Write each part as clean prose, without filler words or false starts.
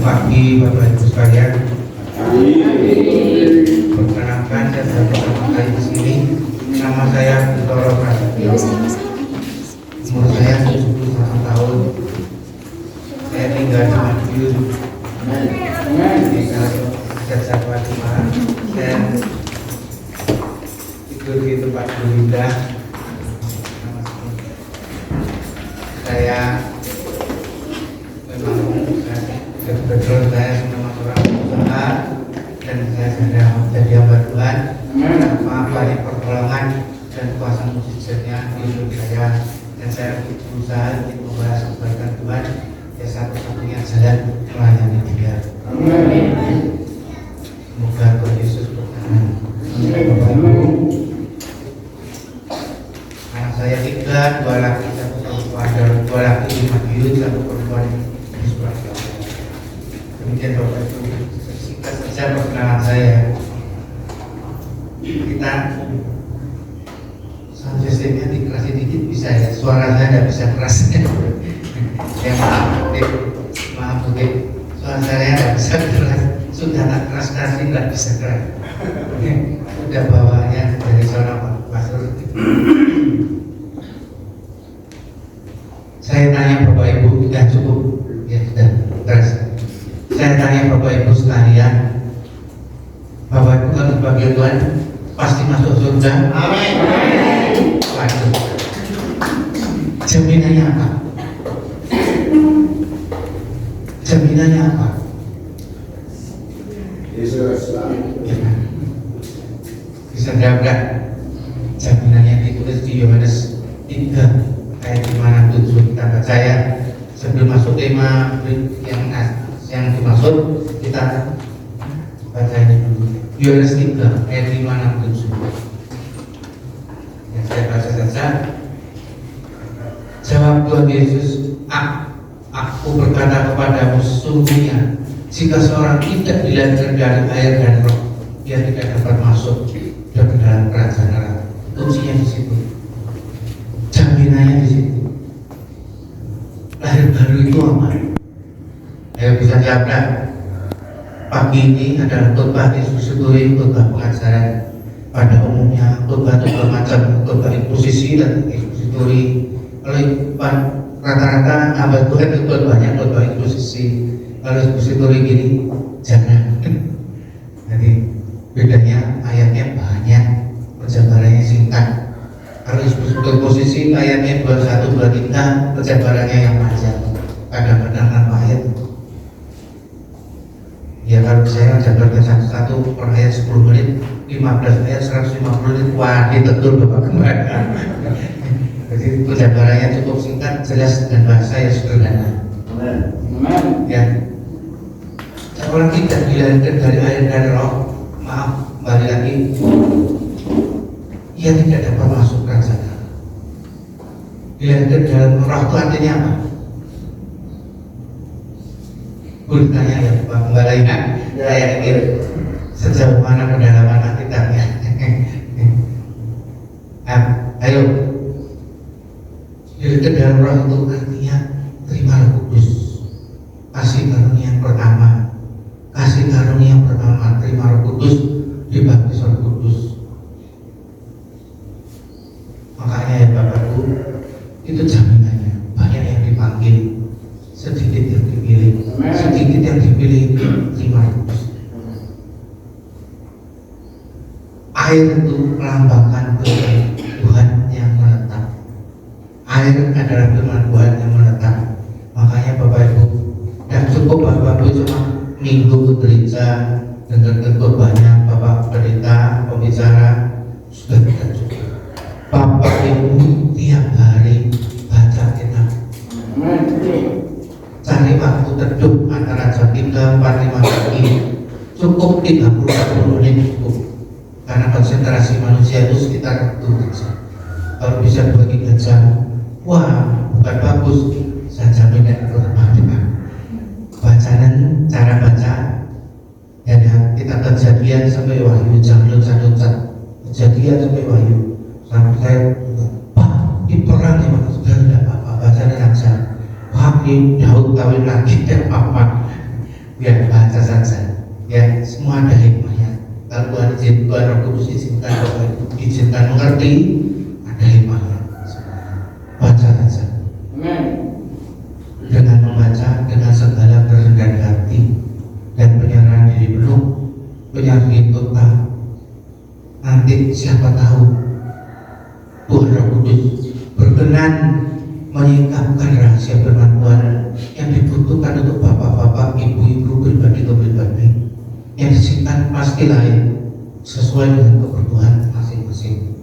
pagi Bapak Ibu sekalian. Perkenalkan, saya pertama kali di sini. Nama saya Bintoro Prasetyo. Umur saya 71 tahun. Saya tinggal di Madiun. Di Desa Fatima. Saya tidur di tempat Bulinda. Saya betul saya sama orang usaha dan saya sedang jadi hamba Tuhan. Tanpa banyak pertolongan dan kuasa mujizatnya di hidup saya, dan saya berusaha untuk membahas kebaikan Tuhan ya satu-satunya jalan melayani Dia. Semoga Tuhan Yesus berkenan. Anak saya 3, 2 laki, 1 perempuan, 2 laki di Madiun, 1 perempuan di Surabaya. Demikian Bapak Ibu, singkat saja perkenalan saya. Kita sound systemnya dikerasin dikit bisa ya, suara saya tidak bisa keras. Ya maaf Bukit, suara saya tidak bisa keras, sudah tak keras kasih tidak bisa keras. Sudah bawaannya dari sana Pak Pastor. Saya tanya Bapak Ibu, sudah cukup? Ya sudah, terus. Saya tanya Bapak Ibu sekalian, Bapak Ibu kalau sebagai Tuhan pasti masuk surga. Amin. Waduh. Jaminannya apa? Jaminannya apa? Yesus. Bisa jawab nggak? Jaminannya ditulis di Yohanes 3 ayat 5-7. Kita baca ya. Sebelum masuk tema yang dimaksud, kita baca ini dulu. Yohanes 3 ayat 5-7. Ya, saya baca saja. Jawab Tuhan Yesus, Aku berkata kepadamu sesungguhnya, jika seorang tidak dilahirkan dari air dan roh, dia tidak dapat masuk ke dalam kerajaan Allah. Kuncinya di situ, jaminannya di situ. Lahir baru itu apa? Ayo bisa jawab. Pagi ini adalah khotbah eksposituri, khotbah pengajaran pada umumnya, khotbah macam khotbah eksposisi dan eksposituri. Kalau rata-rata abad Tuhan itu banyak khotbah eksposisi. Kalau eksposituri gini jangan. Jadi bedanya ayatnya banyak, penjabarannya singkat. Kalau eksposisi ayatnya 21, 23, penjabarannya yang panjang. Kadang-kadang tanpa ayat. Ya kalau saya jabarkan satu-satu per ayat 10 menit, 15 ayat 150 menit, wah ditetur Bapak kemana. Jadi penjabarannya cukup singkat, jelas dan bahasa yang sederhana. Amen. Ya. Seorang tidak dilahirkan dari air dan roh, maaf, balik lagi, ia tidak dapat masuk kerajaan Allah. Dilahirkan dalam roh itu artinya apa? Boleh tanya ya Pak Pembalainya, saya ingin sejauh mana kedalaman Alkitabnya. Ayo, dilahirkan dalam roh itu artinya terima Roh Kudus, kasih karunia yang pertama, terima Roh Kudus, dibaptis Roh Kudus. Makanya ya Bapak-Ibu, itu jaminannya. Banyak yang dipanggil, sedikit yang dipilih. Sedikit yang dipilih, terima Roh Kudus. Air itu melambangkan Tuhan yang menetap. Air adalah firman Tuhan yang menetap. Makanya Bapak Ibu, tidak cukup Bapak Ibu cuma minggu ke gereja dengarkan khotbahnya Bapak pendeta, pembicara, sudah tidak cukup. Bapak Ibu tiap hari baca kitab. Cari waktu teduh antara jam 3, 4, 5 pagi. Cukup 30 menit cukup. Karena konsentrasi manusia itu sekitar 2 jam. Kalau bisa 2-3 jam, wah bukan bagus. Saya jamin tidak bermanfaat. Bacaan, cara baca, ya kita kejadian sampai Wahyu, jangan kejadian sampai Wahyu. Sampai saya, Pak, di perang ya Pak, sudah tidak apa-apa, bacaan lancar. Wah, di Daud kawin lagi tidak apa-apa. membaca saja. Ya, semua ada hikmahnya. Kalau Tuhan izin, Tuhan Roh Kudus izinkan, Bapak Ibu izinkan mengerti, ada hikmahnya. Baca saja. Amen. Dengan membaca dengan segala kerendahan hati dan penyerahan diri penuh, penyerahan diri total. Nanti siapa tahu Tuhan Roh Kudus berkenan menyingkapkan rahasia firman Tuhan yang dibutuhkan untuk bapak-bapak, ibu-ibu, pribadi-pribadi yang disingkat pasti lain sesuai dengan kebutuhan masing-masing.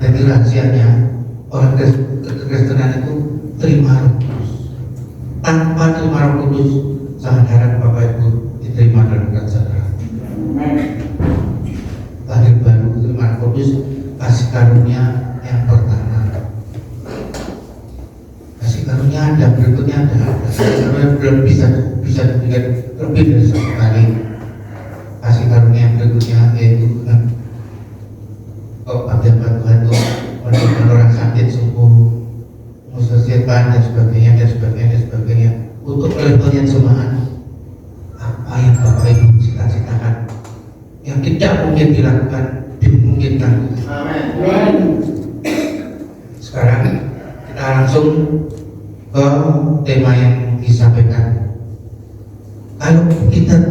Jadi rahasianya orang kekristenan itu terima Roh Kudus. Tanpa terima Roh Kudus, jangan harap Bapak Ibu diterima dalam kerajaan Allah. Lahir baru terima Roh Kudus, kasih karunia yang pertama. Kasih karunia ada, berikutnya ada. Kasih karunia belum bisa diberikan lebih dari satu kali. Kasih karunia yang berikutnya yaitu bagian Tuhan itu menemukan orang sakit sembuh, mensucikan dan sebagainya untuk levelnya jemaat. Apa yang Bapak Ibu cita-citakan yang tidak mungkin dilakukan dimungkinkan. Amin. Sekarang kita langsung ke tema yang disampaikan. Kalau kita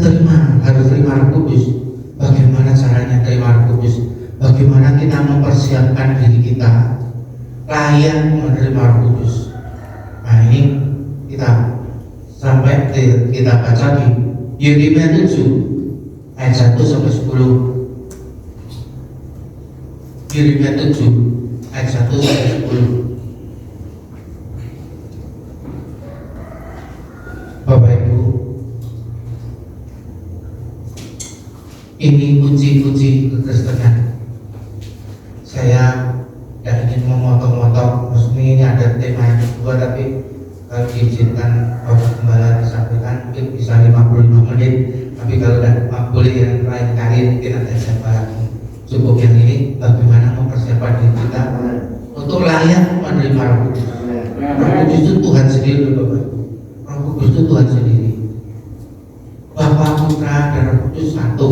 harus terima Roh Kudus, bagaimana caranya terima Roh Kudus? Bagaimana kita mempersiapkan diri kita layak menerima Roh Kudus? Nah ini kita baca di Yeremia 7 ayat 1 sampai 10. Yeremia 7 ayat 1 sampai 10. Bapak Ibu, ini kunci-kunci kekristenan. Saya tidak ingin memotong-motong, maksudnya ini ada tema yang kedua, tapi kalau diizinkan Bapak Gembala disampaikan mungkin bisa 55 menit, tapi kalau tidak boleh yang lain kali mungkin ada siapa lagi. Cukup yang ini, bagaimana mempersiapkan diri kita untuk layak menerima Roh Kudus. Roh Kudus itu Tuhan sendiri, Bapak. Roh Kudus itu Tuhan sendiri. Bapa, Putra, dan Roh Kudus satu.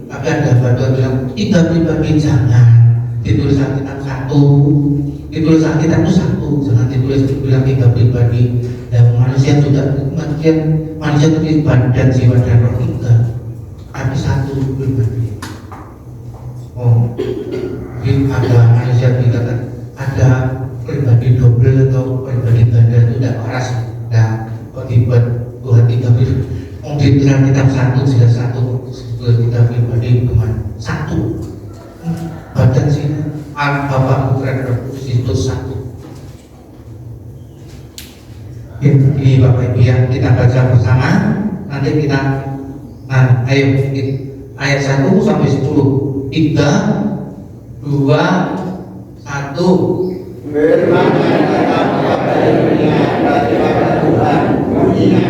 Tapi ada bapak bilang tiga pribadi jangan. Ditulis Alkitab satu, ditulis Alkitab itu satu, jangan ditulis bilang tiga pribadi. Dan manusia juga manusia itu badan, jiwa dan roh tiga, tapi satu pribadi. Oh, ada manusia dikatakan ada pribadi double atau pribadi ganda itu tidak waras. Nah, kok dibuat Tuhan tiga pribadi? Mau dibilang kitab satu jelas satu, kita pribadi cuma satu. Badan sini Bapak, Putra, dan Roh Kudus itu satu. Ini Bapak Ibu yang kita baca bersama. Nanti kita ayo ayat 1 sampai 10. 3, 2, 1. Firman yang datang kepada Yeremia daripada Tuhan bunyinya,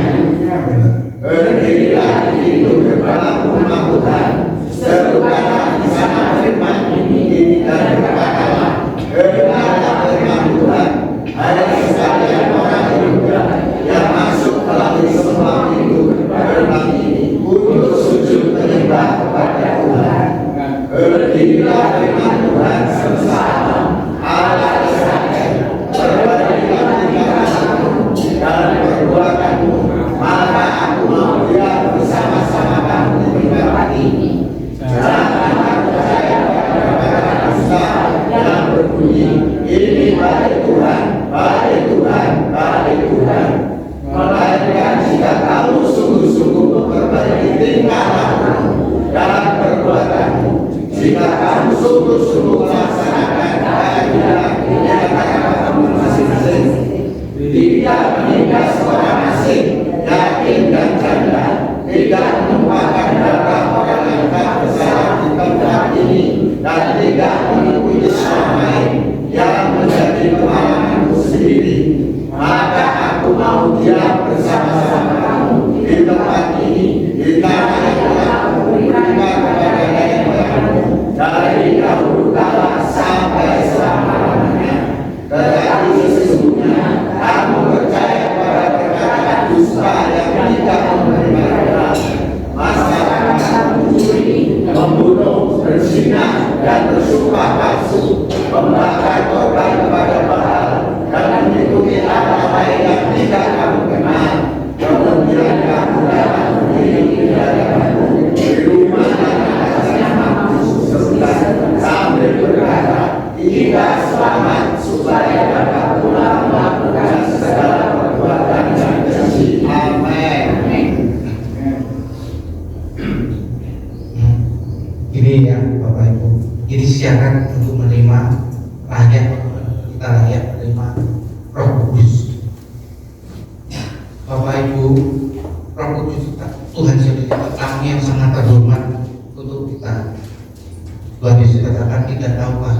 berdirilah di pintu gerbang rumah Tuhan, serukanlah di sana firman ini dan berkatalah, dengarlah firman Tuhan, hai sekalian orang Yehuda yang masuk melalui semua pintu gerbang ini untuk sujud menyembah kepada Tuhan. Berdirilah firman Tuhan semesta alam, Allah Israel, berbandinglah tingkahmu dan perbuatanmu, maka aku mau dia bersama-sama kamu di tempat ini. Janganlah percaya pada kata dusta yang berbunyi, ini baik Tuhan, baik Tuhan, baik Tuhan. Melainkan jika kamu sungguh-sungguh memperbaiki tingkah lakumu dan perbuatanmu, jika kamu sungguh-sungguh melaksanakan kata-kata kamu masing-masing, tidak menikah seorang asing, yatim dan janda, tidak menumpahkan darah orang yang tak bersalah di tempat ini, dan tidak mengikuti orang lain yang menjadi pengalamanmu sendiri, maka aku mau diam bersama-sama kamu di tempat ini, di tanah yang telah aku berikan kepada nenek moyangmu dari dahulu kala sampai selama-lamanya. Tetapi sesungguhnya kamu percaya membunuh, berzina, dan bersumpah palsu, membakar korban kepada berhala, dan mengikuti agama lain yang tidak kamu kenal. Kemudian kamu dapat berdiri di hadapanku di rumah dan atas namaku serutan sambil berkata, tidak selamat, supaya dapat pulang melakukan segala perbuatan yang keji. Amin. Ini ya Bapak Ibu, ini syarat untuk menerima layak, kita layak menerima Roh Kudus. Bapak Ibu, Roh Kudus Tuhan sendiri tamu yang sangat terhormat untuk kita. Tuhan Yesus katakan, tidak tahukah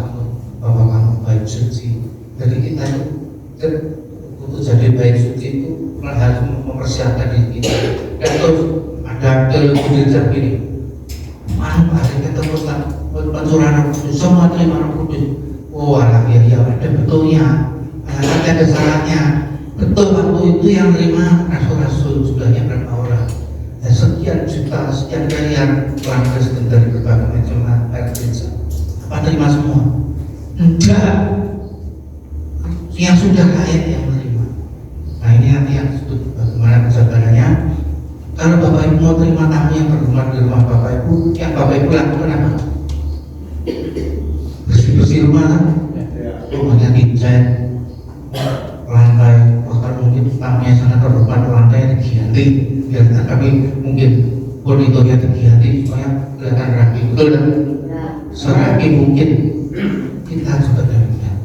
bahwa kamu baik suci. Jadi kita itu untuk jadi baik suci itu harus mempersiapkan diri kita. Dan terus ada gereja ini, akhirnya terus pencurahan Roh Kudus, semua terima Roh Kudus. Oh alah ya ada betulnya, ada kesalahannya. Betul waktu itu yang terima rasul-rasul jumlahnya berapa orang? Dan sekian juta, sekian miliar orang Kristen dari berbagai macam gereja. Apa terima semua? Enggak. Yang sudah layak yang menerima. Nah ini nanti yang disebut bagaimana kesadarannya. Kalau Bapak Ibu mau terima tamu yang berhormat di rumah Bapak Ibu, yang Bapak Ibu lakukan apa? Bersih-bersih rumah kan? Rumahnya dicat, lantai, bahkan mungkin tamunya sangat terhormat, lantai diganti, biar kami mungkin monitornya diganti supaya kelihatan rapi, betul kan? Serapi mungkin. Kita juga demikian.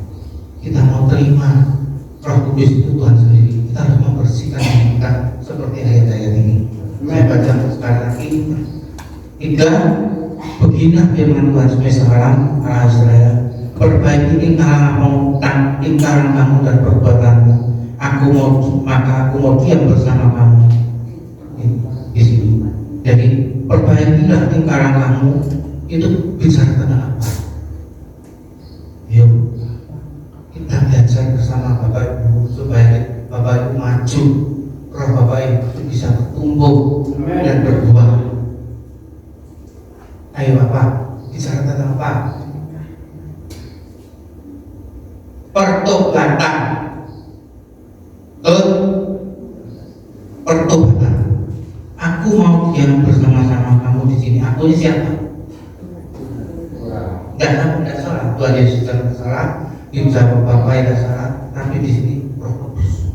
Kita mau terima Roh Kudus itu Tuhan sendiri. Kita harus membersihkan diri kita seperti ayat-ayat ini. Saya baca sekali lagi. 3. Beginilah firman Tuhan semesta alam, Allah Israel. Perbaiki ingkaran kamu dan perbuatanmu. Maka aku mau diam bersama kamu. Di sini. Jadi perbaikilah ingkaran kamu. Itu bicara tentang apa? Yuk kita belajar bersama Bapak Ibu supaya Bapak Ibu maju, roh Bapak Ibu bisa bertumbuh dan berbuah. Ayo Bapak, bicara tentang apa? Pertobatan. Pertobatan. Aku mau diam bersama-sama kamu di sini. Aku ini siapa? Tidak salah. Tuhan Yesus tidak salah. Dijawab Bapak tidak salah. Tapi di sini Roh Kudus.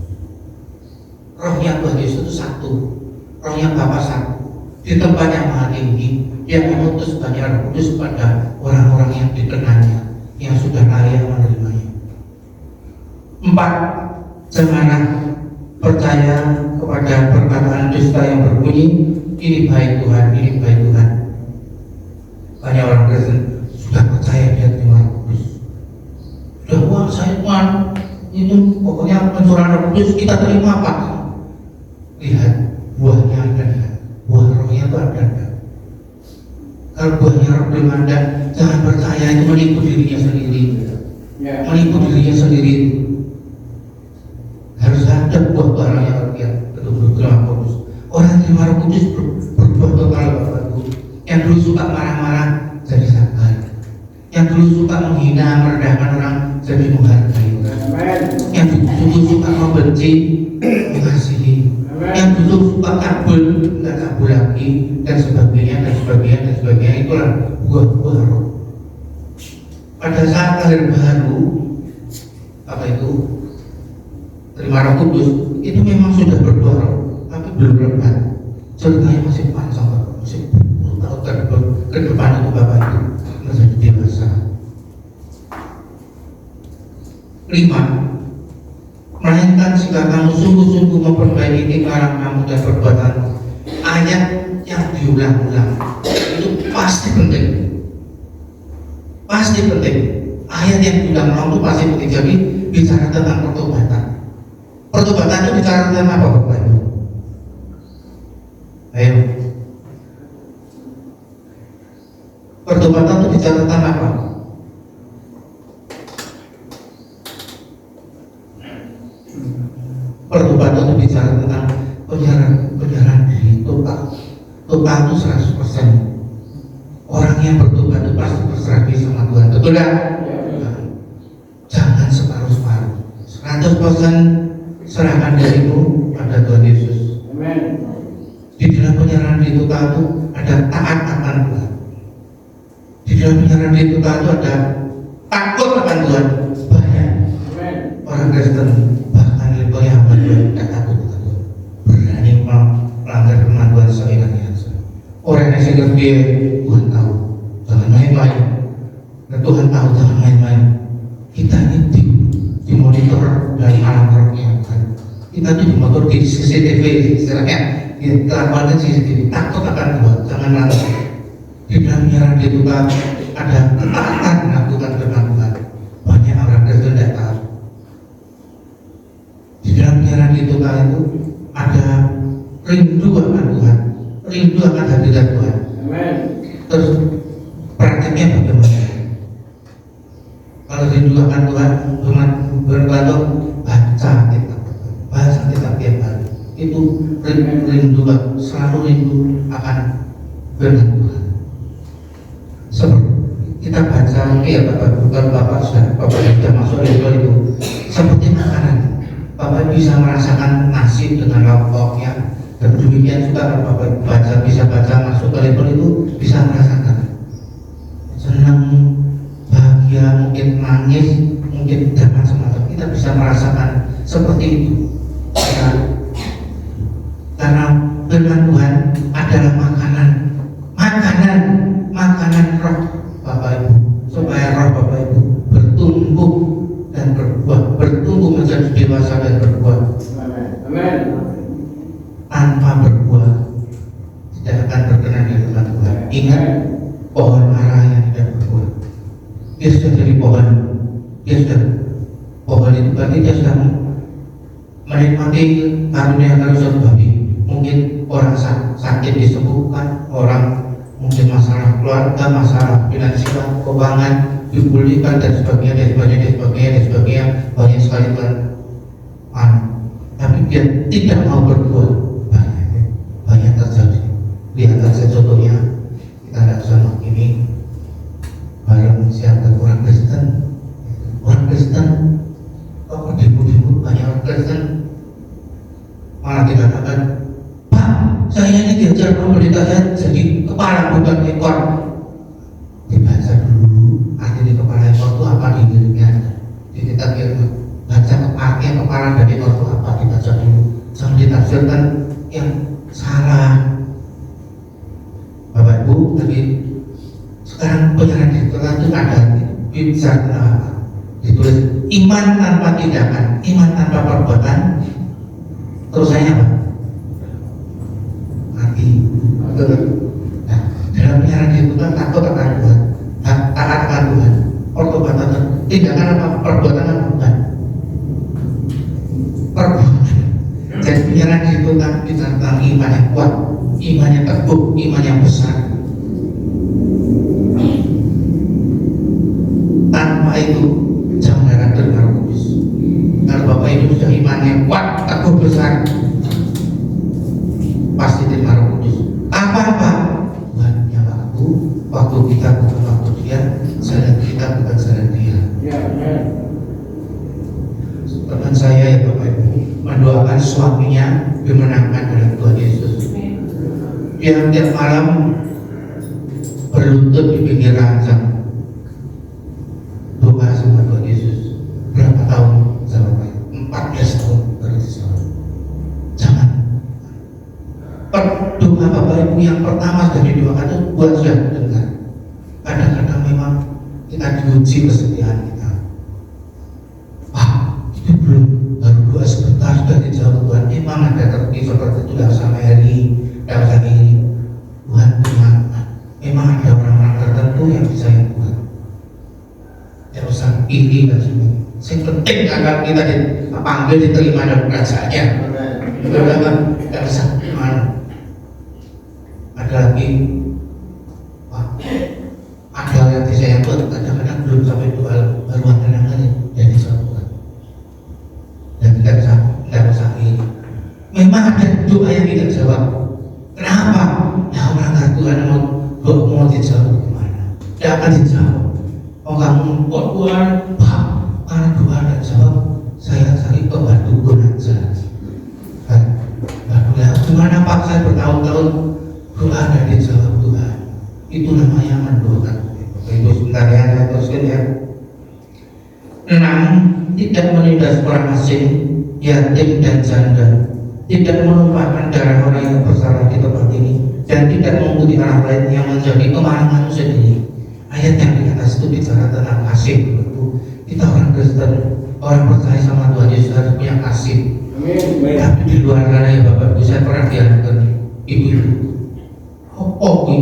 Rohnya Tuhan Yesus itu satu. Rohnya Bapa satu. Di tempat yang maha tinggi, Dia mengutus banyak Roh Kudus pada orang-orang yang dikenalnya, yang sudah layak menerimanya. 4. Janganlah percaya kepada perkataan dusta yang berbunyi, ini baik Tuhan, ini baik Tuhan. Banyak orang Kristen sudah percaya dia terima Roh Kudus. Sudah, wah saya Tuhan, itu pokoknya pencurahan Roh Kudus kita terima Pak. Lihat buahnya ada, buah rohnya itu ada. Kalau buahnya roh belum ada, jangan percaya, itu menipu dirinya sendiri. Menipu dirinya sendiri. Harus ada buah-buah roh yang dia betul-betul Roh Kudus. Orang terima Roh Kudus berbuah total Bapak Ibu. Yang dulu suka marah-marah jadi sabar. Yang dulu suka menghina, merendahkan orang jadi menghargai orang. Yang dulu suka membenci, mengasihi. Yang dulu suka kabul, tidak kabul lagi, dan sebagainya. Itulah buah-buah roh. Pada saat lahir baru, apa itu? Terima Roh Kudus, itu memang sudah berbuah roh, tapi belum lebat. Ceritanya masih panjang, masih 10 tahun ke depan itu Bapak itu menjadi dewasa. 5. Melainkan jika kamu sungguh-sungguh memperbaiki tingkah kamu dan perbuatanmu. Ayat yang diulang-ulang itu pasti penting. Pasti penting. Ayat yang diulang-ulang itu pasti penting. Jadi bicara tentang pertobatan. Pertobatan itu bicara tentang apa Bapak Ibu? Ayo. Pertobatan itu bicara tentang apa? Pertobatan itu bicara tentang penyerahan diri total. Total itu 100%. Orang yang bertobat itu pasti berserah diri sama Tuhan, betul kan? Jangan separuh-separuh, 100% serahkan dirimu pada Tuhan Yesus. Di dalam penyerahan diri Tuhan itu ada taat akan Tuhan. Di dalam penyerahan diri Tuhan itu ada takut akan Tuhan. Banyak orang Kristen bahkan lebih hamba Tuhan tidak takut akan Tuhan, berani melanggar firman Tuhan seenaknya. Orang yang saya dia, Tuhan tahu, jangan main-main. Dan Tuhan tahu, jangan main-main. Kita ini dimonitor dari alam rohnya kan. Kita itu dimonitor di CCTV, istilahnya kelakuannya CCTV. Takut akan Tuhan, jangan langgar. Di dalam menyerang di Tuhan ada ketaatan melakukan firman Tuhan. Banyak orang Kristen tidak tahu. Di dalam menyerang di Tuhan itu ada rindu akan Tuhan, rindu akan hadirat Tuhan. Terus prakteknya bagaimana? Kalau rindu akan Tuhan, berbantu baca kitab tiap hari. Itu rindu, selalu rindu akan firman Tuhan. Seperti kita baca, bukan Bapak sudah masuk itu seperti makanan. Bapak bisa merasakan nasi dengan lauknya. Dan demikian juga kalau Bapak bisa baca masuk ke level itu bisa merasakan senang, bahagia, mungkin nangis, mungkin dan macam-macam. Kita bisa merasakan seperti itu. Karena firman Tuhan adalah makanan roh Bapak Ibu, supaya roh Bapak Ibu bertumbuh dan berbuah, bertumbuh menjadi dewasa dan berbuah. Amin. Tanpa berbuah tidak akan berkenan di hadapan Tuhan. Ingat, pohon ara yang tidak berbuah, dia sudah jadi pohon itu berarti dia sudah menikmati karunia surgawi. Mungkin orang sakit disembuhkan, orang mungkin masalah keluarga, masalah finansial, keuangan dipulihkan dan sebagainya, banyak sekali Tuhan. Tapi dia tidak mau berbuah. Banyak terjadi. Lihat saja contohnya, kita tidak usah menghakimi bareng siapa orang Kristen kok dibut-dibut banyak orang Kristen malah dikatakan, Pak, saya ini diajar pemerintah saya jadi kepala bukan ekor. Dibaca dulu arti di kepala ekor itu apa di dirinya. Kita baca kepala dan ekor itu apa, dibaca dulu. Jangan ditafsirkan yang salah. Bapak Ibu, tadi sekarang penyerahan diri Tuhan itu ada bisa ditulis iman tanpa tindakan, iman tanpa perbuatan. Terus saya apa? Mati. Nah, dalam penyerahan diri Tuhan takut akan Tuhan, taat akan Tuhan, perbuatan, tindakan apa? Perbuatan apa? Bukan. Perbuatan. Dan penyerahan diri Tuhan ditantang iman yang kuat, iman yang teguh, iman yang besar. Tanpa itu jangan harap dengar kudus. Kalau Bapak itu sudah imannya kuat, teguh, besar, pasti dengar kudus. Apa-apa Tuhan yang waktu kita bukan waktu dia, jalan kita bukan jalan dia. Teman saya ya Bapak Ibu mendoakan suaminya dimenangkan dalam Tuhan Yesus. Dia tiap malam berlutut di pinggir ranjang doa sama Tuhan Yesus. Berapa tahun? Sampai 14 tahun berjauh. Jangan. Doa Bapak Ibu yang pertama sudah didoakan itu buat sudah dengar. Kadang-kadang memang kita diuji kesetiaan kita. Itu belum, baru doa sebentar sudah dijawab Tuhan. Memang ada tertib seperti itu, tidak usah meri, tidak usah iri. Tuhan memang ada orang-orang tertentu yang disayang Tuhan. Tidak usah iri dan sebagainya. Yang penting agar kita dipanggil, diterima dalam kerajaannya. Tidak usah ada lagi. Ada yang disayang Tuhan, kadang-kadang belum sampai doa baru ada yang lain jadi Tuhan. Dan tidak usah iri. Memang ada doa yang tidak jawab. Kenapa? Ya orang Tuhan mau dijawab kemana? Gimana Pak, saya bertahun-tahun doa dan dijawab Tuhan. Itu namanya mendoakan. Ibu sebentar ya, saya teruskan ya. 6. Tidak menindas orang asing, yatim dan janda, tidak menumpahkan darah orang yang bersalah di tempat ini, dan tidak mengikuti orang lain yang menjadi kemalangan sendiri. Ayat yang di atas itu bicara tentang kasih. Kita orang Kristen, orang percaya sama Tuhan Yesus harus punya kasih. Tapi di luar sana ya Bapak Ibu, saya pernah diantarkan ibu-ibu. Ini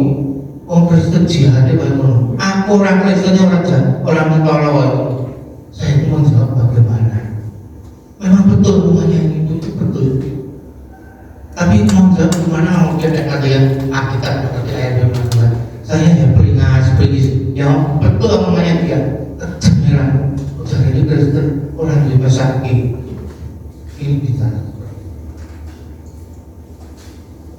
orang Kristen jihadnya bagaimana? Aku orang Kristen orang mentolong. Saya itu menjawab bagaimana? Memang betul hubungannya itu betul. Tapi mau jawab gimana? Mau dia ada yang Alkitab seperti ayat firman Tuhan. Saya ya beringas, ya betul omongannya dia. Cemilan, ujar ini Kristen orang di sakit. Ini bicara.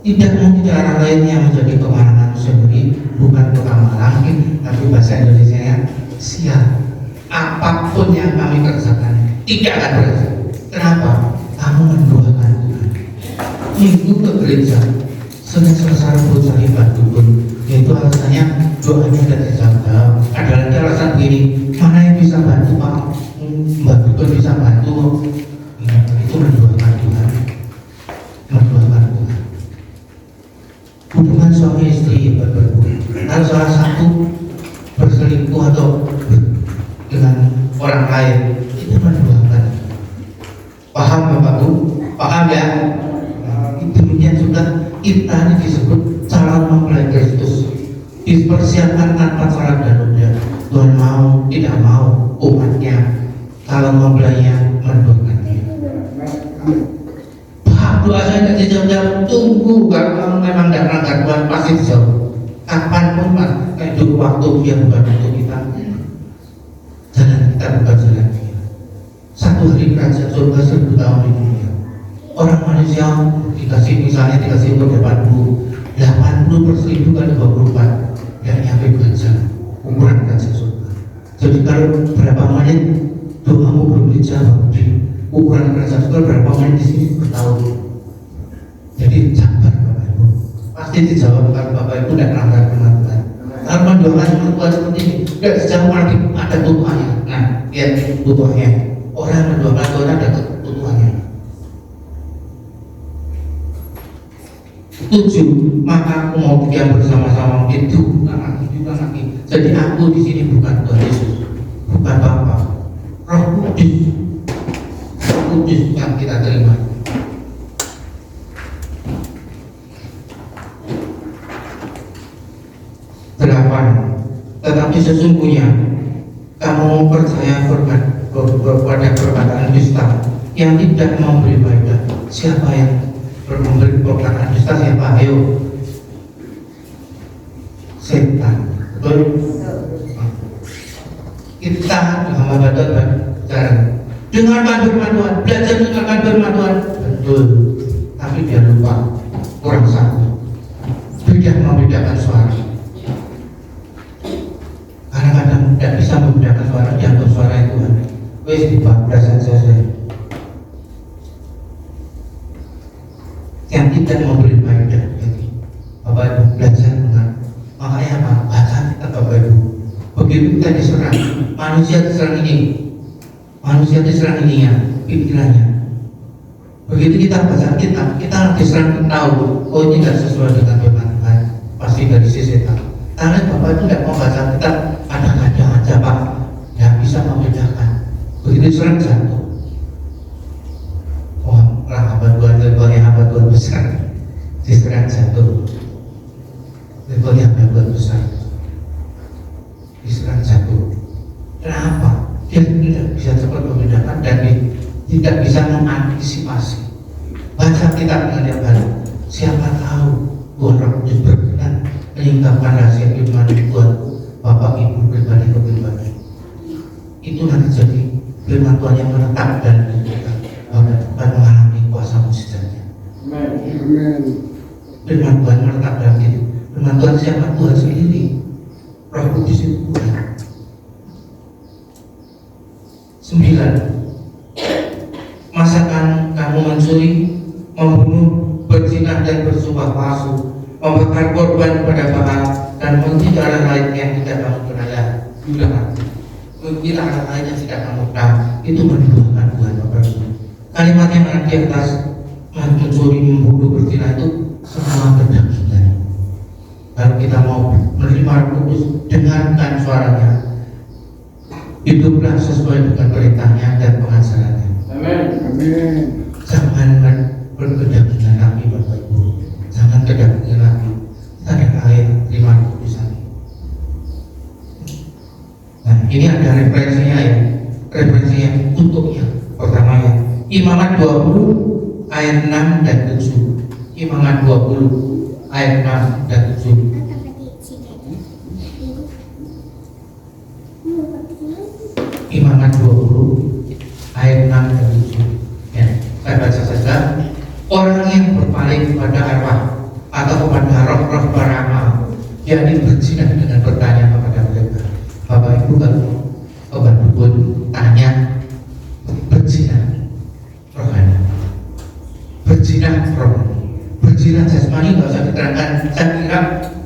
Tidak mungkin orang lain yang menjadi kemalangan sendiri, bukan kemalangan, tapi bahasa Indonesia nya siap. Apapun yang kami kerjakan tidak akan berhasil. Kenapa? Kamu mendoakan Tuhan. Minggu ke gereja, Senin Selasa Rabu Sahibat dukun, yaitu alasannya doanya tidak dijawab. Ada lagi alasan begini, mana yang bisa bantu Pak? Mbak dukun bisa bantu. Ya, itu mendoakan Tuhan. Mendoakan Tuhan. Hubungan suami istri berbeda. Kalau salah satu berselingkuh atau dengan orang lain, itu mendoakan. Paham Bapak Bu? Paham ya? Demikian juga kita ini disebut calon mempelai Kristus, dipersiapkan tanpa syarat dan udah. Tuhan mau tidak mau umatnya calon mempelainya mendoakan dia. Pak, doa saya tidak dijawab, tunggu. Kalau kamu memang tidak melanggar Tuhan pasti dijawab. Kapanpun Pak, kayak dulu waktu dia bukan untuk kita. Jalan kita bukan jalan dia. Satu hari kerajaan surga 1000 tahun di dunia. Orang manusia dikasih umur 80 per 1000 kali 24, yang nyampe kerajaan ukuran kerajaan surga. Jadi kalau berapa menit doamu belum dijawab di ukuran kerajaan surga, berapa menit di sini bertahun. Jadi sabar Bapak Ibu, pasti dijawab kalau Bapak Ibu tidak melanggar firman Tuhan. Kalau mendoakan firman Tuhan seperti ini, tidak sejauh lagi ada tutupannya. Nah, lihat tutupannya. Orang yang mendoakan Tuhan ada tutupannya. 7. Maka aku mau diam bersama-sama itu bukan lagi. Jadi aku di sini bukan Tuhan Yesus, bukan Bapa, Roh Kudus yang kita terima. Tetapi sesungguhnya kamu percaya kepada perkataan dusta yang tidak memberi faedah. Siapa yang memberi perkataan dusta? Siapa? Ayo, setan. Betul? Kita hamba Tuhan dengarkan firman Tuhan, belajar dengarkan firman Tuhan. Betul. Tapi dia lupa, kurang satu. Tidak membedakan suara. Kadang-kadang tidak bisa membedakan suara di antara suara itu kan. Wes dibablas saja. Yang tidak memberi faedah. Jadi Bapak Ibu belajar dengan makanya apa? Baca kita Bapak Ibu. Begitu kita diserang, manusia diserang ini ya pikirannya. Begitu kita baca kitab, kita diserang tahu, oh ini tidak sesuai dengan firman Tuhan, pasti dari sisi setan. Karena Bapak itu tidak mau baca kitab, ada aja Pak, yang bisa membedakan. Begitu serang jatuh. Wah, hamba Tuhan besar, diserang jatuh. Levelnya hamba Tuhan besar, diserang jatuh. Kenapa? Dia tidak bisa cepat membedakan dan tidak bisa mengantisipasi. Baca kitab dengan yang baru. Siapa tahu Tuhan Roh Kudus berkenan menyingkapkan rahasia firman Tuhan Bapak Ibu pribadi ke pribadi. Itu nanti jadi firman Tuhan yang menetap dan kita akan mengalami kuasa mujizatnya. Amin. Firman Tuhan menetap dalam diri. Firman Tuhan siapa? Tuhan sendiri. Roh Kudus itu Tuhan. 9. Masakan kamu mencuri, membunuh, berzina dan dan bersumpah palsu, membakar korban pada Baal dan mengira Allah lain yang tidak kamu kenal. Mengira Allah lain yang tidak kamu kenal, itu menduakan Tuhan Bapak Ibu. Kalimat yang ada di atas mencuri, membunuh, berzina itu semua kedagingan. Kalau kita mau menerima Roh Kudus, dengarkan suaranya, hiduplah sesuai dengan perintahnya dan pengajarannya. Amin. Jangan berkedagingan lagi Bapak Ibu, jangan kedagingan lagi. Ada air terima keputusan. Nah ini ada referensinya ya, referensinya untuknya. Pertama ya, Imamat 20 ayat 6 dan 7. Imamat 20 ayat 6 dan 7. Imamat 20 ayat 6 dan 7. Ya, saya baca saja. Orang yang berpaling kepada arwah atau kepada roh-roh beramal, yakni berzina dengan bertanya kepada mereka. Bapak Ibu kalau obat dukun tanya berzina rohani, berzina rohani, berzina jasmani nggak usah diterangkan. Saya kira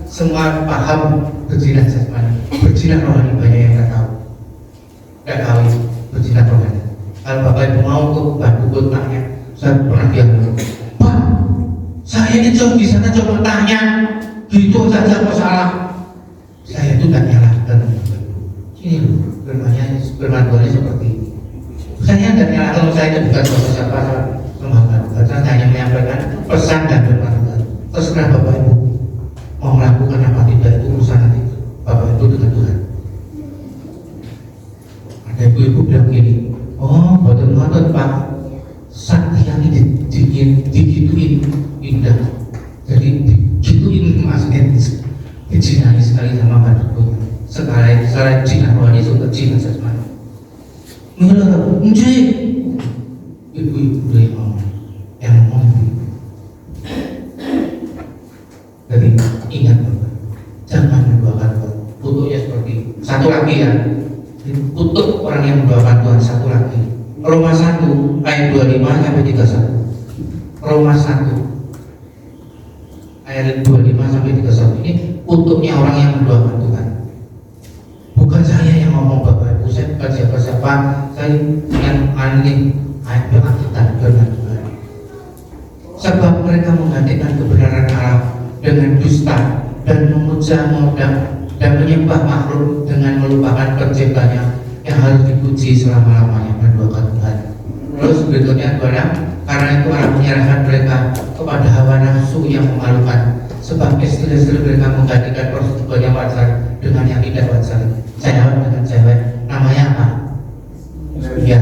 semua paham berzina jasmani, berzina rohani banyak yang nggak tahu. Nggak tahu berzina rohani. Kalau Bapak Ibu mau ke obat dukun tanya, saya pernah bilang, Pak, saya ini coba di sana coba tanya, gitu saja kok salah. Saya itu nggak nyalahkan. Ini loh, firman Tuhan seperti ini. Saya nggak nyalahkan, saya itu bukan siapa lembaga. Saya hanya menyampaikan pesan dan firman Tuhan. Terserah Bapak Ibu mau melakukan apa tidak, itu urusan nanti Bapak Ibu dengan Tuhan. Ada ibu-ibu bilang gini, oh betul betul Pak, sakti yang digituin indah, jadi digituin masnya dicinai sekali sama Pak Dukun. Sekarang Cina rohani sudah Cina jasmani. Menurut mencuy ibu-ibu dari ngomong yang ngomong. Jadi ingat Bapak, jangan mendoakan Tuhan. Kutuknya seperti satu lagi ya. Kutuk orang yang mendoakan Tuhan satu lagi. Roma 1 ayat 25 sampai 31. Roma 1 ayat 25 sampai 31 ini kutuknya orang yang mendoakan Tuhan. Bukan saya yang ngomong Bapak Ibu, saya bukan siapa-siapa, saya yang aneh ayat Alkitab firman Tuhan. Sebab mereka menggantikan kebenaran Allah dengan dusta dan memuja dan menyembah makhluk dengan melupakan penciptanya yang harus dipuji selama-lamanya, mendoakan Tuhan. Terus berikutnya 26, karena itu Allah menyerahkan mereka kepada hawa nafsu yang memalukan, sebab istri-istri mereka menggantikan persetubuhan yang wajar dengan yang tidak wajar. Cewek dengan cewek, namanya apa? Ya.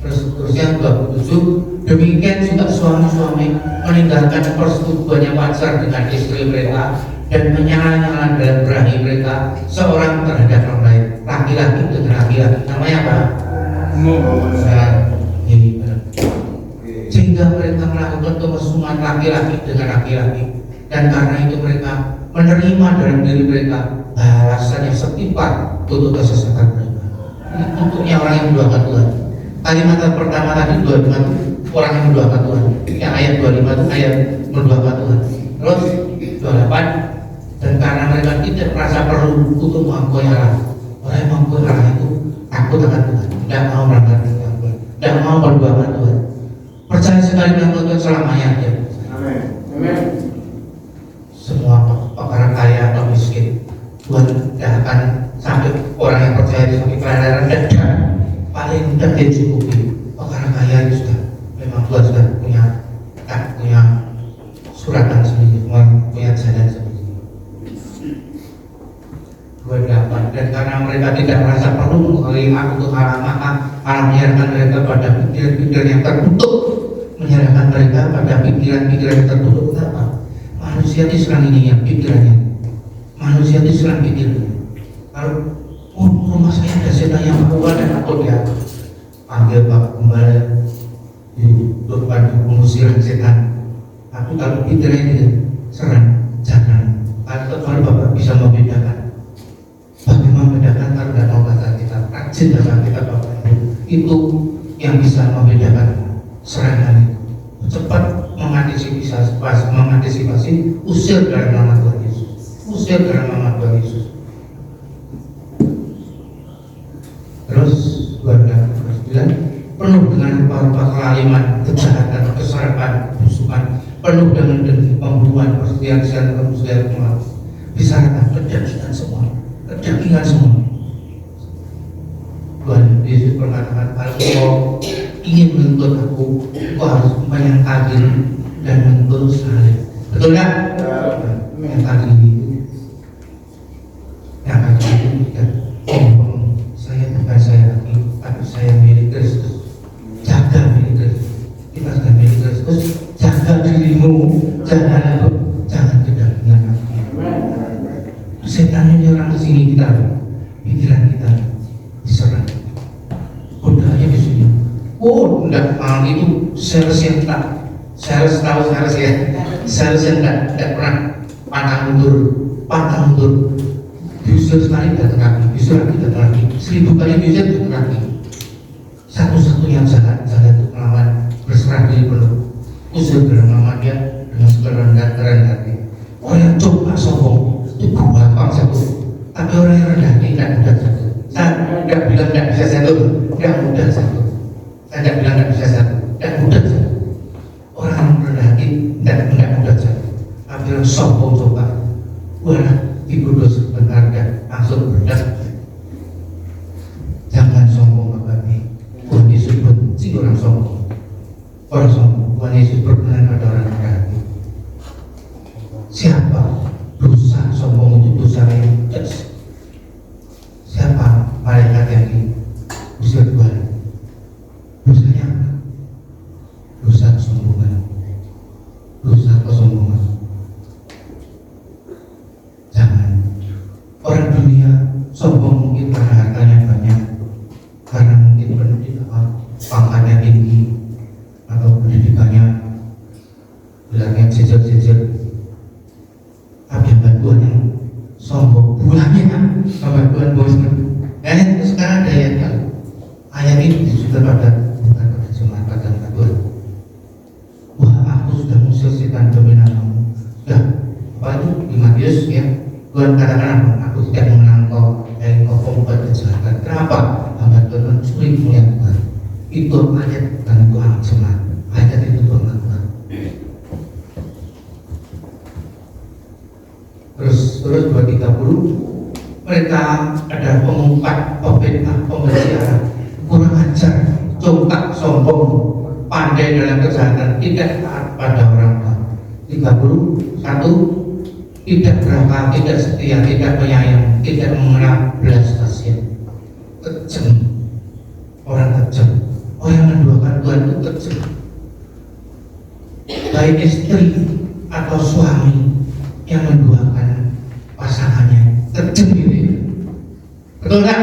Terusnya 27, demikian juga suami-suami meninggalkan persetubuhan yang wajar dengan istri mereka dan menyala-nyala dalam berahi mereka seorang terhadap orang lain, laki-laki dengan laki-laki, namanya apa? Sehingga mereka melakukan kemesuman laki-laki dengan laki-laki, dan karena itu mereka menerima dalam diri mereka balasan yang setimpal untuk kesesatan mereka. Ini untuknya orang yang mendoakan Tuhan. Kalimat pertama tadi 25 orang yang mendoakan Tuhan. Yang ayat 25 itu ayat mendoakan Tuhan. Terus 28, dan karena mereka tidak merasa perlu untuk mengakui Allah. Orang yang mengakui Allah itu takut akan Tuhan, tidak mau melanggar perintah Tuhan, tidak mau mendoakan Tuhan, percaya sekali dengan Tuhan selamanya aja. Amin. Amin. Semua perkara kaya atau miskin, Tuhan tidak akan sampai orang yang percaya itu sampai kelelahan dada. Paling mudah dia cukupi. Perkara kaya itu sudah memang Tuhan sudah punya suratan sendiri, punya jalan sendiri. 28, dan karena mereka tidak merasa perlu mengetahui untuk Allah, maka Allah menyerahkan mereka pada pikiran-pikiran yang tertutup, menyerahkan mereka pada pikiran-pikiran yang tertutup. Kenapa? Manusia itu serang ini yang pikirannya. Manusia itu serang pikirannya. Kalau rumah saya ada setan yang kuat dan takut ya, panggil Pak Gembala di depan pengusiran setan. Tapi kalau pikirannya itu serang, jangan. Kalau Bapak bisa membedakan, bagaimana membedakan kalau tidak mau baca kita, rajin baca kita Bapak itu yang bisa membedakan serangan itu. Cepat mengantisipasi mengantisipasi, usir dalam nama Tuhan Yesus. Usir dalam nama Tuhan Yesus. Terus keluarga bilang penuh dengan rupa-rupa kelaliman, kejahatan, keserapan, busukan, penuh dengan dengki, pembunuhan, perselisihan, disarkan kedagingan semua, kedagingan semua. Tuhan Yesus berkata, kalau kau ingin menuntut aku, kau harus menyangkal diri dan menuntut salib. Betul tak? Menyangkal diri itu, yang akan itu tidak saya bukan saya lagi, tapi saya milik Kristus. Jaga milik Kristus. Kita sudah milik Kristus. Jaga dirimu, jangan kedagingan lagi. Setan ini orang kesini kita, pikiran kita diserang. Godanya di sini. Oh, enggak, itu sales yang tak, sales tahu sales ya, sales yang enggak pernah pantang mundur. Diusir sekali datang lagi, diusir lagi datang lagi, 1000 kali diusir datang lagi. Satu-satunya jalan itu melawan, berserah diri penuh, usir dalam nama dia dengan segala rendah hati. Orang yang coba sombong itu gampang jatuh, tapi orang yang rendah hati tidak mudah jatuh. Saya tidak bilang tidak bisa jatuh, tidak mudah jatuh. Saya tidak bilang tidak bisa jatuh, tidak mudah jatuh. Orang yang rendah hati tidak mudah jatuh, tapi orang sombong coba, wah digoda sebentar dan langsung berdak. Jangan sombong Bapak. Tuhan Yesus benci orang sombong. Orang sombong, Tuhan Yesus berkenan pada orang rendah hati. Siapa dosa sombong itu dosa yang jelas? Siapa malaikat yang diusir Tuhan? Dosanya apa? Dosa kesombongan. Dosa kesombongan. Jangan. Orang dunia sombong mungkin karena hartanya banyak, karena mungkin pangkatnya tinggi, atau pendidikannya gelarnya jejer. Tapi hamba Tuhan yang sombong, bulannya hamba Tuhan bosan. Dan sekarang ada ayat ini sudah pada bukan pada jemaat pada hamba Tuhan. Wah, aku sudah mengusir setan demi namamu. Sudah, apa itu di Matius ya? Tuhan katakan apa? Aku tidak mengenal kau dari kau membuat kejahatan. Kenapa? Hamba Tuhan mencuri mulia Tuhan. Itu ayat bukan itu anak jemaat. Ayat itu Tuhan Tuhan. Terus 230 mereka ada pengumpat, pembentang, pembicara, kurang ajar, congkak, sombong, pandai dalam kejahatan, tidak taat pada orang tua. 31 tidak berakal, tidak setia, tidak penyayang, tidak mengenal belas kasihan, kejam, orang kejam, orang yang menduakan Tuhan itu kejam. Baik istri atau suami yang menduakan pasangannya kejam ini. Betul tak?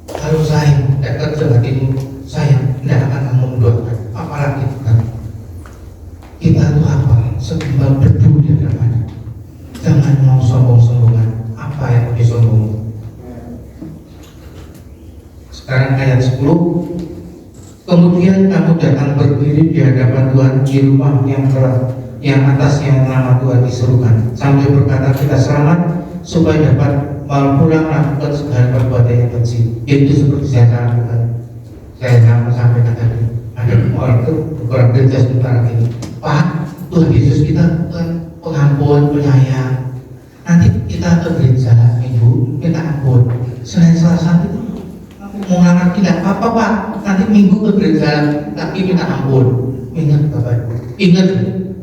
Kalau saya tidak kejam hatimu, saya tidak akan kamu menduakan, apalagi kita itu apa? Setimbang debu di hadapannya. Jangan mau sombong-sombongan. Apa yang disombong? Sekarang ayat 10. Kemudian kamu datang berdiri di hadapan Tuhan di rumah yang atas yang nama Tuhan diserukan, sambil berkata kita selamat supaya dapat mau pulang melakukan segala perbuatan yang kecil. Itu seperti saya lakukan. Saya sampaikan tadi. Ada orang itu orang gereja sebentar ini. Pak, Tuhan Yesus kita kan pengampun, penyayang. Nanti kita ke gereja minggu minta ampun. Selain Selasa itu mau ngangkat tidak apa-apa Pak. Nanti minggu ke gereja tapi minta ampun. Ingat Bapak, ingat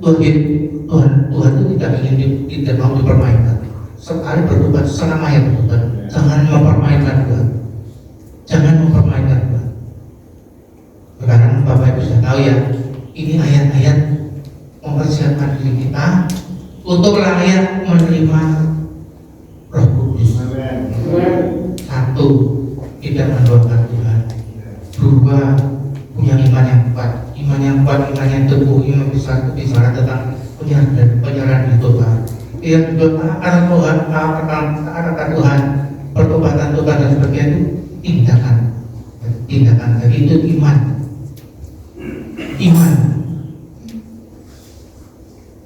Tuhan itu tidak mau dipermainkan. Sekali bertobat selama yang bertobat, jangan mempermainkan Tuhan. Jangan mempermainkan Tuhan. Sekarang Bapak Ibu sudah tahu ya, ini ayat-ayat mempersiapkan diri kita untuk layak menerima Roh Kudus. Satu, tidak mendoakan Tuhan. Dua, punya iman yang kuat, iman yang teguh, iman bisa bicara tentang penyerahan di Tuhan. Yang kedua, taat Tuhan, taat Tuhan, pertobatan Tuhan dan sebagainya itu tindakan. Jadi itu iman.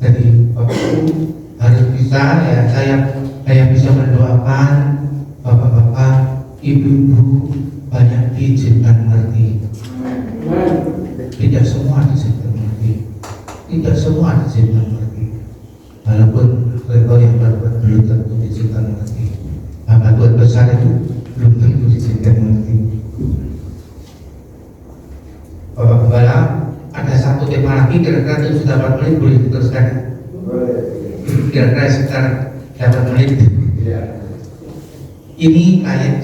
Jadi Bapak Ibu harus bisa ya, saya bisa mendoakan bapak-bapak, ibu-ibu banyak diizinkan mengerti. Tidak semua diizinkan mengerti. Tidak semua diizinkan mengerti. Walaupun rektor yang berbuat belum tentu diizinkan mengerti. Bapak Tuhan besar itu belum tentu diizinkan mengerti. Bapak Gembala, ada satu tema lagi kira-kira 7-8 menit boleh diteruskan? Kira-kira sekitar 8 menit. Ini kayak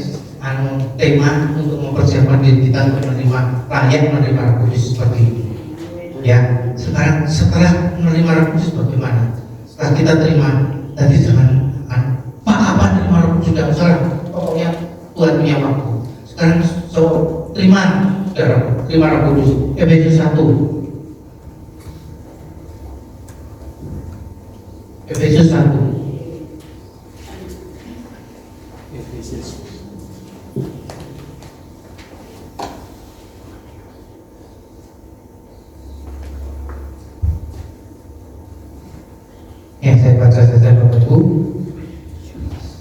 tema untuk mempersiapkan diri kita untuk menerima layak menerima Roh Kudus seperti ini. Ya, setelah menerima Roh Kudus bagaimana? Setelah kita terima, tadi jangan Pak apa terima Roh Kudus sudah salah. Pokoknya Tuhan punya waktu. Sekarang terima Roh Kudus. Efesus 1. Efesus 1. Saya baca saja Bapak Ibu.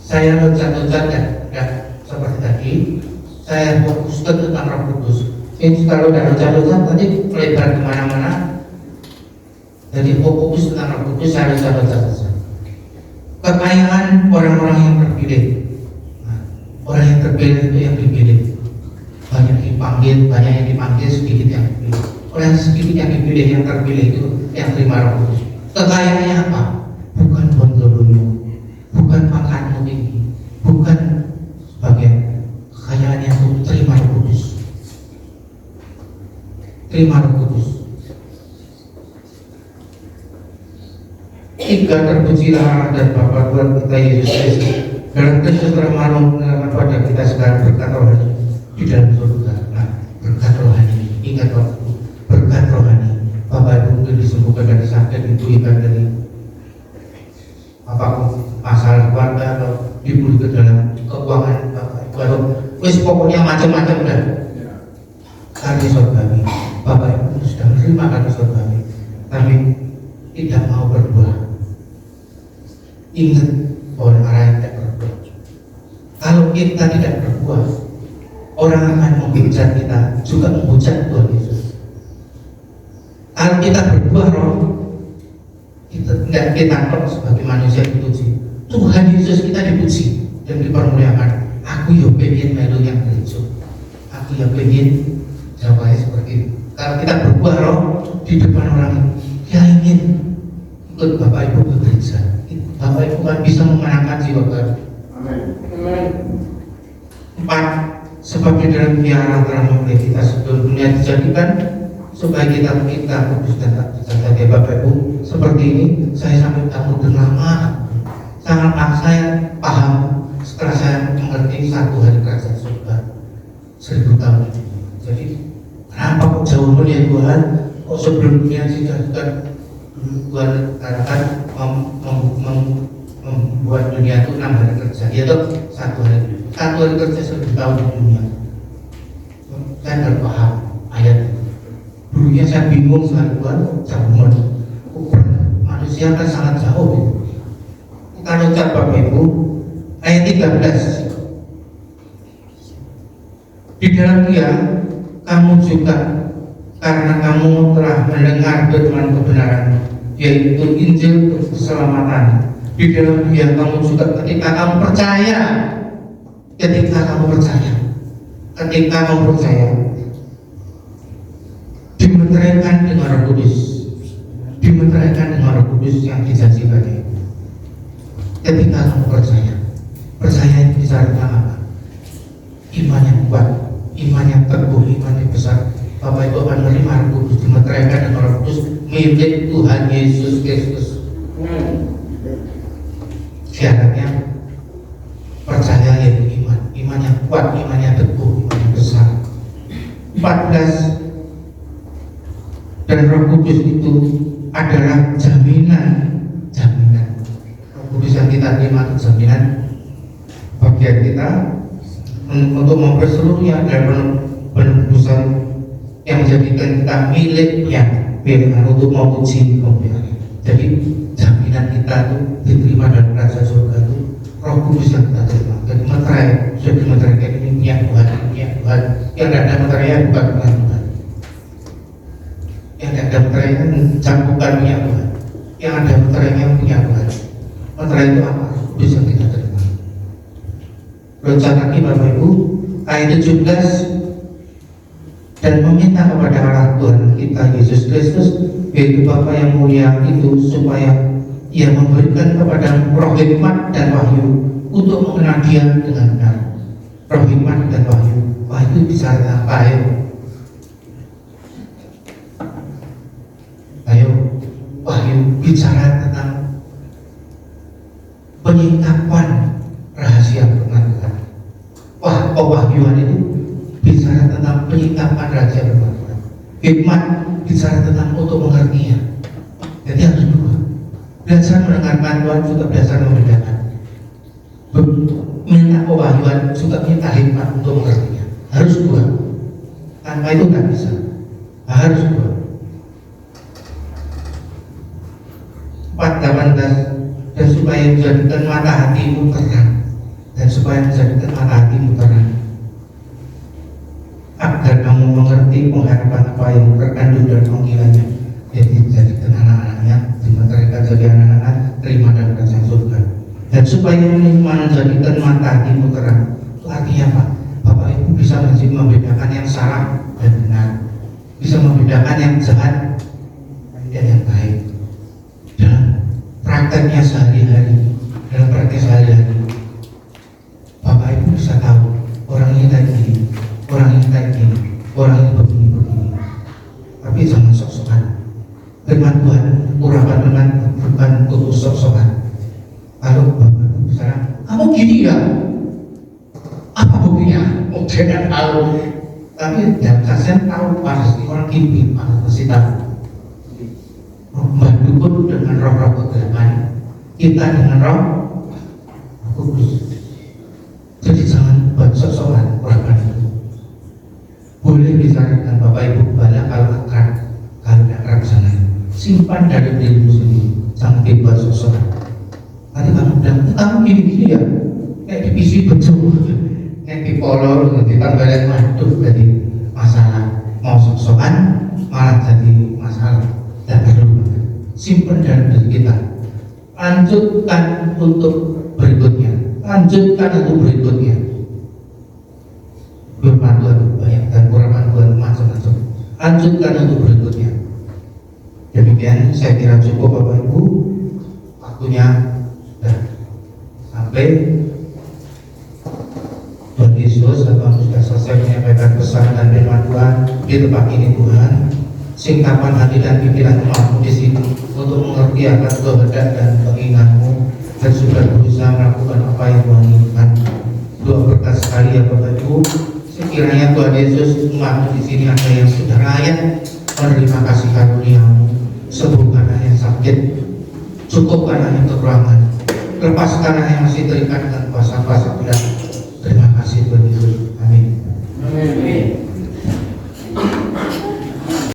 Saya loncat-loncat ya, seperti tadi. Saya fokuskan tentang Roh Kudus. Ini kalau udah loncat-loncat tadi melebar kemana-mana. Jadi fokus tentang Roh Kudus saya loncat-loncat saja. Kekayaan orang-orang yang terpilih. Nah, orang yang terpilih itu yang dipilih. Banyak yang dipanggil, sedikit yang dipilih. Orang sedikit yang dipilih, yang terpilih itu yang terima Roh Kudus. Kekayaannya apa? Bukan bondolunyo, bukan pangkatmu tinggi, bukan sebagai kekayaan yang terima Roh Kudus. Terima Roh Kudus. Tiga terpujilah Allah dan Bapa Tuhan kita Yesus Kristus dalam Kristus telah menganugerahkan pada kita segala berkat rohani di dalam surga. Nah, berkat rohani, ingat waktu berkat rohani. Bapak Ibu mungkin disembuhkan dari sakit, dipulihkan dari masalah keluarga atau dipulihkan dalam keuangan Bapak Ibu atau wis pokoknya macam-macam dah. Karya surgawi, Bapak Ibu sudah menerima karya surgawi, tapi tidak mau berbuat. Ingat orang yang tidak berbuat. Kalau kita tidak berbuat, orang akan menghujat kita, juga menghujat Tuhan Yesus. Kalau kita berbuat roh, kita tidak kita sebagai manusia dipuji. Tuhan Yesus kita dipuji dan dipermuliakan. Aku yo pengen melu yang gereja. Aku yo pengen jawabannya seperti itu. Kalau kita berbuat roh di depan orang, dia ingin ikut Bapak Ibu ke gereja. Bapak Ibu kan bisa memenangkan jiwa baru. Amin. 4. Sebab di dalam Dia Allah telah memilih kita sebelum dunia dijadikan supaya kita kudus dan tak tercatat. Ya Bapak Ibu, seperti ini saya sampai tahu lama. Saya paham setelah saya mengerti satu hari kerajaan surga 1000 tahun. Jadi kenapa kok jauh melihat Tuhan? Kok sebelum dunia dijadikan Tuhan katakan membuat dunia itu 6 hari kerja, yaitu satu hari kerja 1000 tahun di dunia. Saya baru paham ayat itu. Dulunya saya bingung sekali Tuhan, jauh manusia kan sangat jauh gitu. Kita loncat Bapak Ibu, ayat 13. Di dalam Dia kamu juga, karena kamu telah mendengar firman kebenaran, yaitu Injil keselamatan. Di dalam Dia kamu juga ketika kamu percaya, dimeteraikan dengan Roh Kudus, yang dijanjikannya. Ketika kamu percaya itu bisa apa? Iman yang kuat, iman yang teguh, iman yang besar. Bapak Ibu akan menerima Roh Kudus, dimeteraikan dengan Roh Kudus milik Tuhan Yesus Kristus. Syaratnya percaya yaitu iman yang kuat, iman yang teguh, iman yang besar. 14. Dan Roh Kudus itu adalah jaminan. Roh Kudus yang kita terima itu jaminan bagian kita untuk memperseluruhnya dalam penebusan yang menjadikan kita miliknya untuk memuji kemuliaan. Jadi jaminan kita tuh diterima dalam kerajaan surga itu Roh Kudus yang kita terima. Jadi meterai sudah dimeteraikan ini punya Tuhan, punya Tuhan. Yang tidak ada meterai bukan punya Tuhan. Yang tidak ada meterai bukan punya Tuhan. Yang ada meterainya punya Tuhan. Meterai itu apa? Roh Kudus yang kita terima. Loncat lagi Bapak Ibu, ayat 17, dan meminta kepada Allah Tuhan kita Yesus Kristus, yaitu Bapa yang mulia itu, supaya Ia memberikan kepada roh hikmat dan wahyu untuk mengenal Dia dengan benar. Roh hikmat dan wahyu. Wah, itu bicara tentang apa? Ayo, wahyu bicara tentang penyingkapan rahasia firman Tuhan. Wah, pewahyuan itu bicara tentang penyingkapan rahasia firman Tuhan. Hikmat bicara tentang untuk mengertinya. Jadi harus dua. Belajar mendengarkan Tuhan juga belajar membedakan. Minta pewahyuan juga minta hikmat untuk mengertinya. Harus dua. Tanpa itu nggak bisa. Harus dua. 4:18, dan supaya menjadikan mata hatimu terang, dan supaya menjadikan mata hatimu terang, agar kamu mengerti pengharapan apa yang terkandung dalam panggilannya. Jadi jadikan anak-anaknya dimeteraikan jadi anak-anak terima dalam kerajaan surga. Dan supaya menjadikan mata hatimu terang, itu artinya apa? Bapak Ibu bisa membedakan yang salah dan benar, bisa membedakan yang jahat dan yang baik dalam prakteknya sehari-hari. Dalam praktek sehari-hari Bapak Ibu bisa tahu orang ini kayak gini, orang ini kayak gini, orang ini begini. Tapi jangan sok-sokan. Firman Tuhan, urapan Tuhan bukan untuk sok-sokan. Kalau Bapak Ibu bicara, kamu gini ya, apa buktinya? Oh, tidak tahu. Tapi yang kasihan tahu pasti orang gini, pasti tahu. Membantu pun dengan roh-roh kegelapan, kita dengan roh Kudus. Jadi jangan buat sok-sokan urapan itu. Boleh bicara dengan Bapak Ibu kepada kalau akrab, kalau tidak akrab jangan. Simpan dari dirimu sendiri, jangan dibuat sok-sokan. Nanti kamu bilang, kamu gini-gini ya, kayak di PC betul, kayak di polo, ditambahin waduh jadi masalah. Mau sok-sokan malah jadi masalah. Dan perlu simpan dalam diri kita. Lanjutkan untuk berikutnya. Firman Tuhan banyak dan urapan Tuhan macam-macam. Lanjutkan untuk berikutnya. Demikian saya kira cukup Bapak Ibu. Waktunya sudah sampai. Tuhan Yesus sudah selesai menyampaikan pesan dan firman Tuhan di tempat ini. Tuhan, singkapan hati dan pikiran umatmu di sini untuk mengerti akan kehendak dan keinginanmu, dan sudah berusaha melakukan apa yang Tuhan inginkan. Doa berkat sekali ya Bapak Ibu. Sekiranya Tuhan Yesus, umatmu di sini ada yang sudah layak menerima kasih karunia-Mu, sembuhkanlah yang sakit, cukupkanlah yang kekurangan, lepaskanlah yang masih terikat dengan kuasa-kuasa berat.